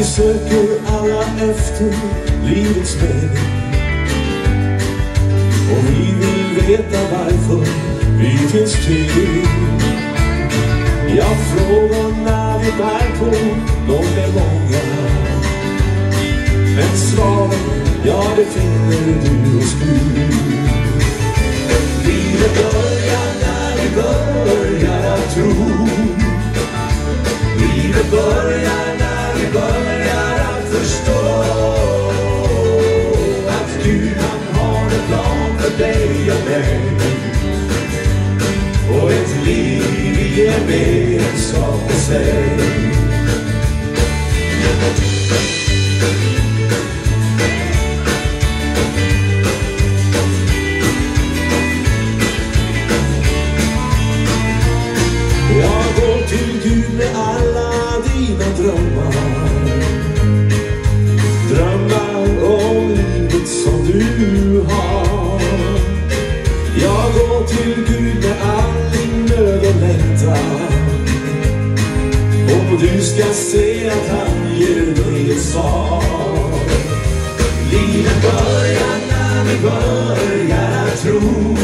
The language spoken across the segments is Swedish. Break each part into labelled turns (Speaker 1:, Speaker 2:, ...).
Speaker 1: Vi söker alla efter livets mening, och vi vill veta varför vi finns till. Jag frågar när vi bär på, de är många, men svaren, ja, det finner du hos Gud. Livet börjar när vi börjar att tro. Livet börjar när vi börjar att förstå att Gud, han har en plan för dig och mig, och ett liv i gemenskap med sig. Jag går till Gud med alla dina drömmar, drömmar om livet som du har. Jag går till Gud med all din nöd och längtan, och du ska se att han ger dig ett svar. Livet börjar när vi börjar att tro.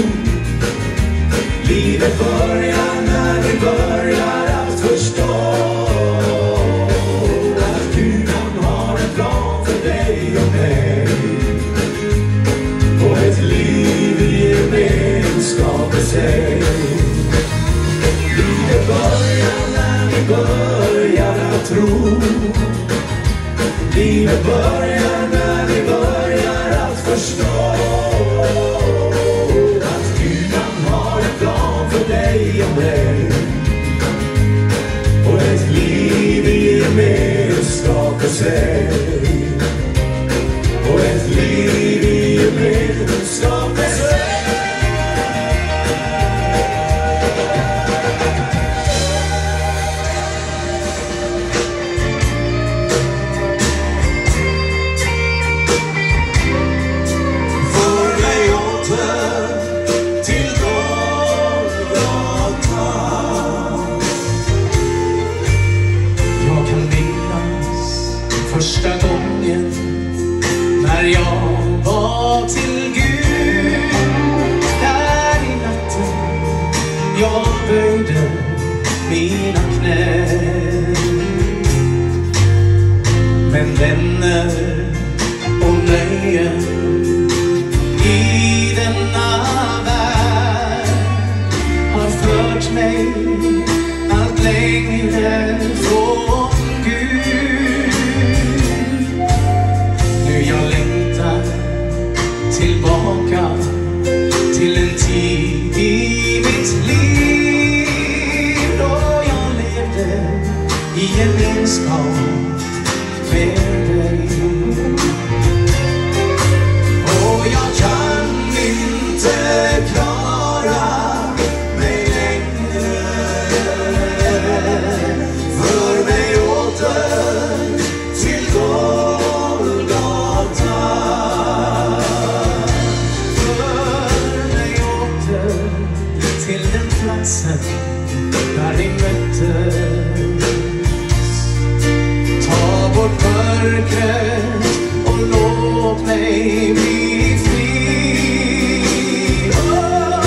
Speaker 1: Livet börjar när vi börjar att förstå att Gud, han har en plan för dig och mig, och ett liv i gemenskap med sig. Livet börjar när vi börjar att tro. Livet börjar när vi börjar att förstå att Gud, han har en plan för dig och mig, och ett liv i gemenskap med sig, och ett liv i gemenskap med sig.
Speaker 2: Första gången när jag var till Gud, där i natten jag böjde mina knän. Men vänner och nöjen i denna värld har fört mig allt längre från Gud. Tillbaka till en tid i mitt liv då jag levde i gemenskap med dig. Och jag kan inte klara mig längre, för mig åter till Golgata. Till den platsen där vi möttes. Ta bort mörkret och låt mig bli fri. Oh,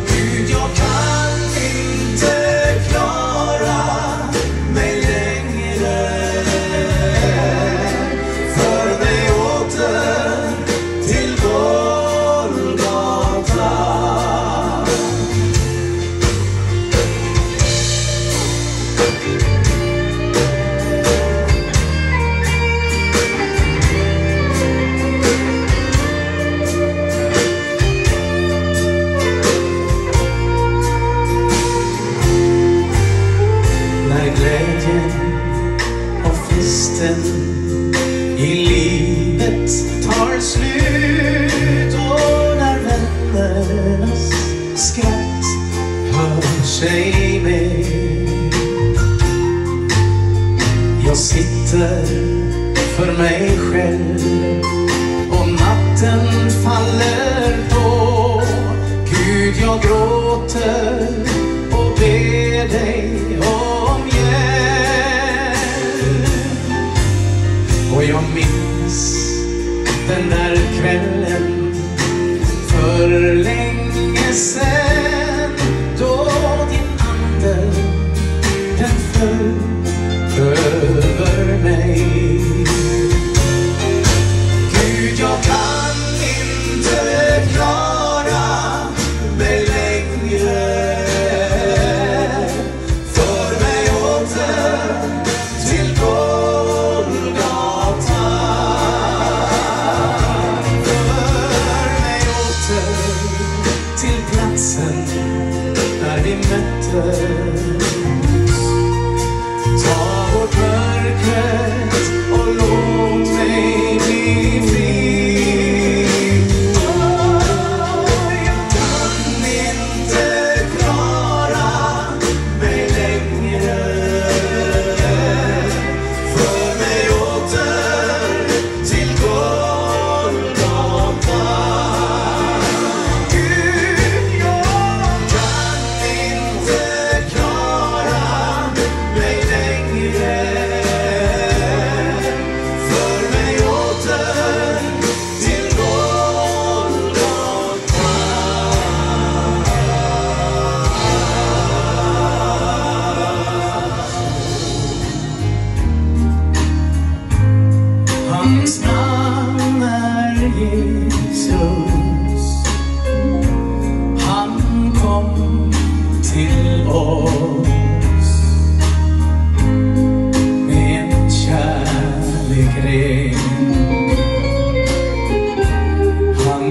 Speaker 2: Gud, jag kan inte klara mig längre, för mig åter till Golgata. I livet tar slut, och när vännernas skratt hör sig med. Jag sitter för mig själv och natten faller på. Gud, jag gråter och ber dig om hjälp. åter till platsen där vi möttes. Ta bort mörkret och låt mig bli fri. Jag kan inte klara mig längre. För mig åter till Golgata. Gud, jag kan inte klara mig längre. För mig åter till Golgata. Hans namn är Jesus. Han kom till oss med en kärlek ren. Han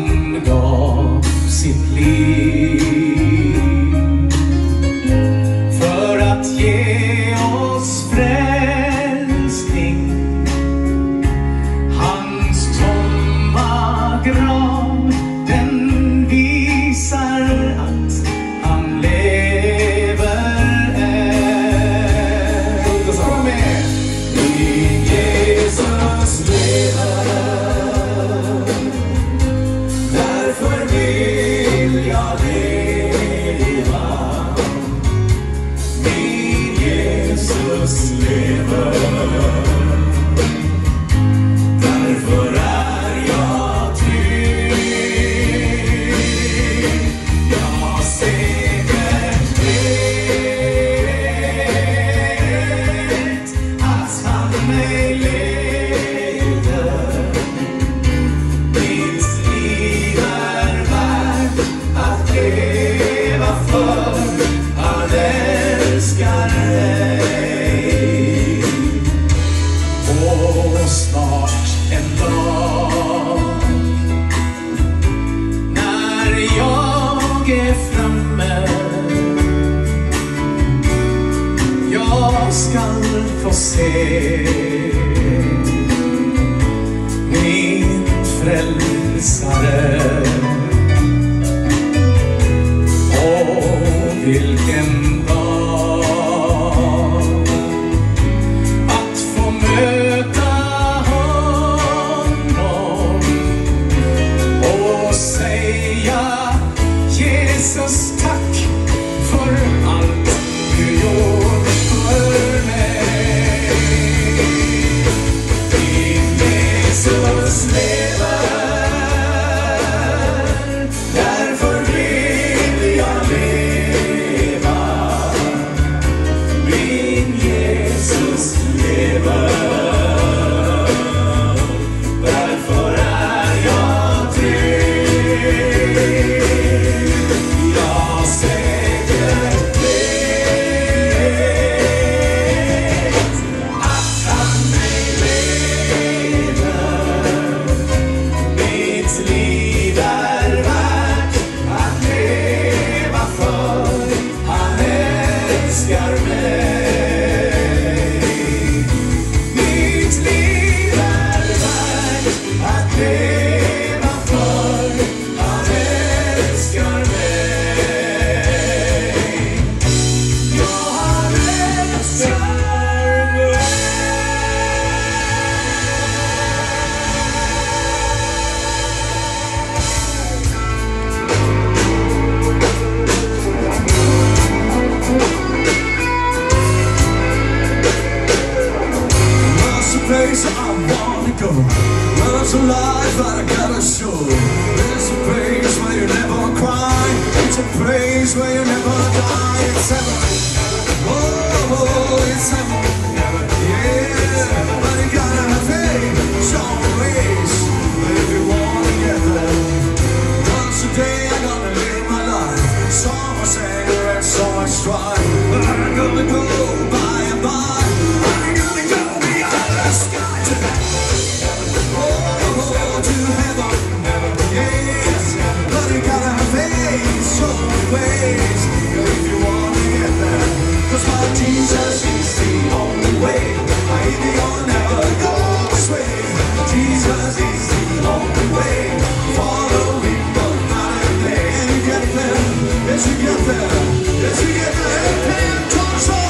Speaker 2: gav sitt liv för att ge oss frälsning. Hans tomma grav, den visar att han lever än. Kom med! Min Jesus lever, därför vill jag leva. Min Jesus lever, därför är jag trygg. Jag säkert vet att han mig leder. Mitt liv är värt att leva för. Han älskar dig. Och snart en dag när jag är framme, jag skall få se min frälsare. Och vilken dag att få möta honom och säga: Jesus, tack för allt du gjort för mig. Din Jesus lever, därför vill jag leva. Min Jesus lever, därför är jag trygg. Jag säkert vet att han mig leder. Mitt liv är värt att leva för. Han älskar mig. Mitt liv är värt att leva för. Han älskar mig. Ja, han älskar mig.
Speaker 1: There's a place I wanna go. There's a life that I gotta show. There's a place where you never cry. It's a place where you never die. It's heaven. Oh, it's heaven. Yeah, but you gotta have faith. Some ways if you wanna get there. Once a day I gotta live my life. So much anger and so much strife. But I'm gonna go by and by. I'm gonna go beyond the sky to heaven. Oh, to heaven. Yes, but
Speaker 2: ways. If you wanna get there, 'cause my Jesus is the only way. You'll never go astray. Jesus is the only way. Follow him both night and day. And you get there, yes you get there, yes you get there. Pentecostal.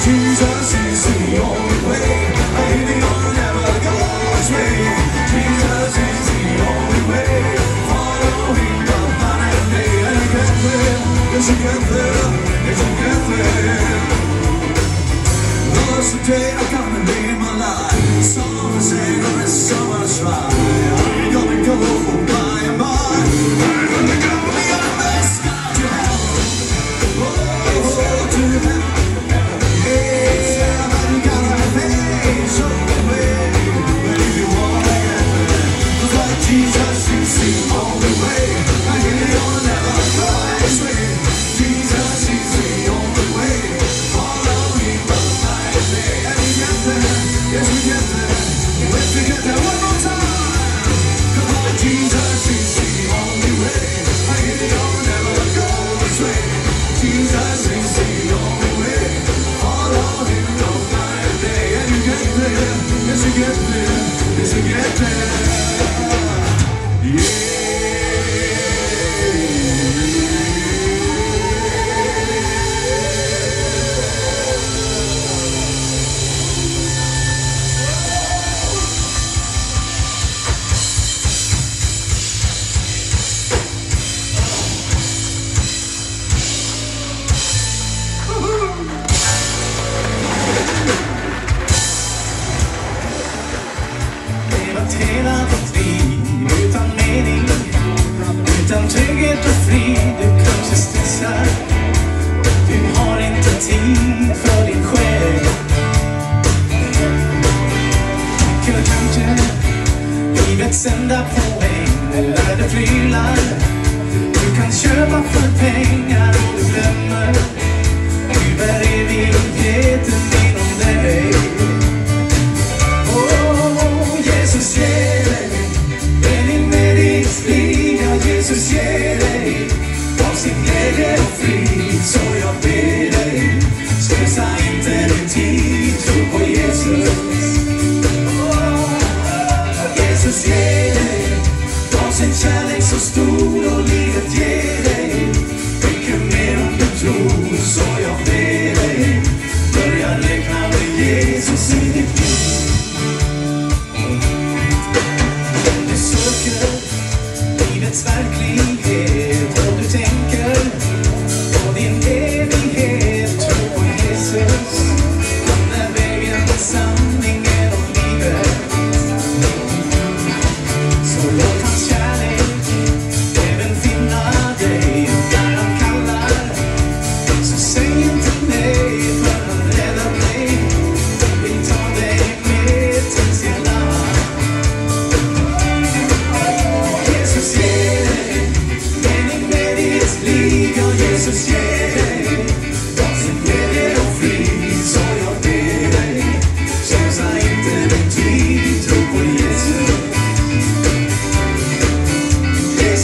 Speaker 2: Jesus is the only way. You'll never go astray. Jesus is the only way. Follow him both night and day. And you get there, yes you get there, yes you get there. Lost the day I'm gonna live my life. Some say there is so much right. I'm gonna go by and by. I'm gonna go beyond the sky to heaven. Oh, to heaven. Jesus is the only way. You'll never go astray. Jesus is the only way. Follow him both night and day. And we get there, yes we get there. Let's get there one more time. Come on, Jesus is the only way. You'll never go astray. Jesus is the only way. Follow him both night and day. And you get there, yes you get there, yes you get there. Utan trygghet och frid, du kanske stressar. Du har inte tid för din själ. Kanske livets enda poäng är det prylar du kan köpa för pengar och du glömmer. Du bär evigheten inom dig. Jesus ger dig mening med ditt liv. Jesus ger dig av sin glädje och frid. Så jag ber dig, stressa inte din tid. Tro på Jesus. Jesus ger dig av sin kärlek så stor. Och livet ger dig mycket mer om du tror. Så jag ber dig, börja räkna med Jesus.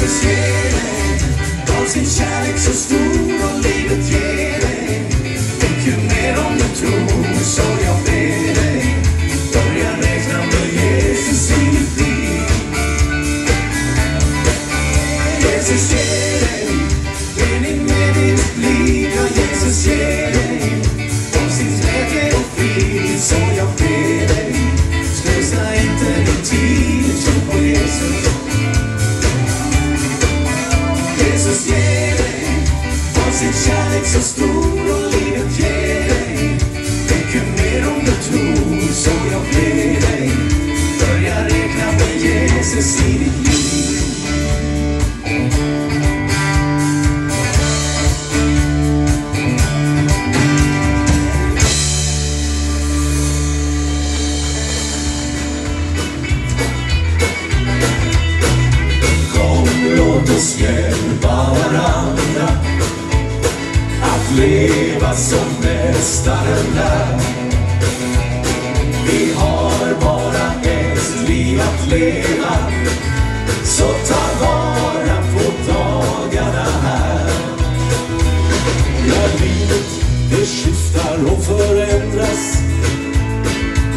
Speaker 2: Jesus ger dig av sin kärlek så stor och livet ger dig mycket mer om du tror, så jag ber dig börja räkna med Jesus i ditt liv. Jesus ger dig mening med ditt liv, ja Jesus ger dig av sin glädje och frid, så jag ber dig slösa inte din tid, tro på Jesus. Jesus ger dig av sin kärlek så stor och livet ger dig mycket mer om du tror, så jag ber dig börja räkna med Jesus i ditt liv. Låt oss hjälpa varandra att leva som mästaren lär. Vi har bara ett liv att leva, så ta vara på dagarna här. Ja, livet det skiftar och förändras,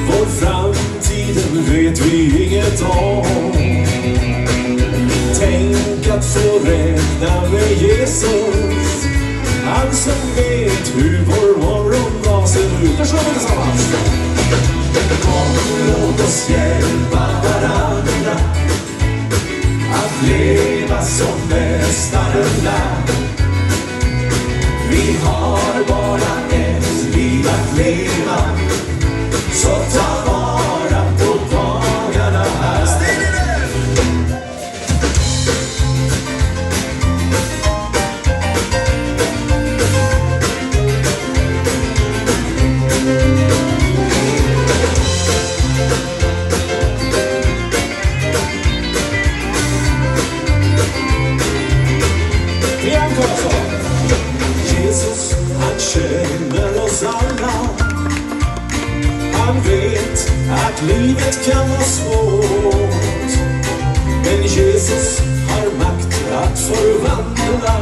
Speaker 2: vår framtiden vet vi inget om. Tänk att få räkna med Jesus, han som vet hur vår morgondag ser ut. Där sjunger vi tillsammans. Kom, låt oss hjälpa varandra att leva som mästaren lär. Vi har bara ett liv att leva, så ta vara på dagarna här. Jesus, han känner oss alla. Han vet att livet kan vara svårt, men Jesus har makt att förvandla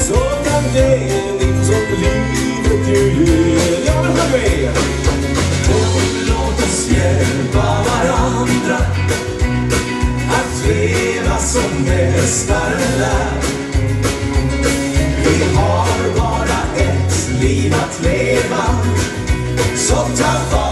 Speaker 2: sådan mening som livet ju ger. Ja, men hör med! Låt oss hjälpa varandra att leva som mästaren lär. Vi har bara ett liv att leva, så ta vara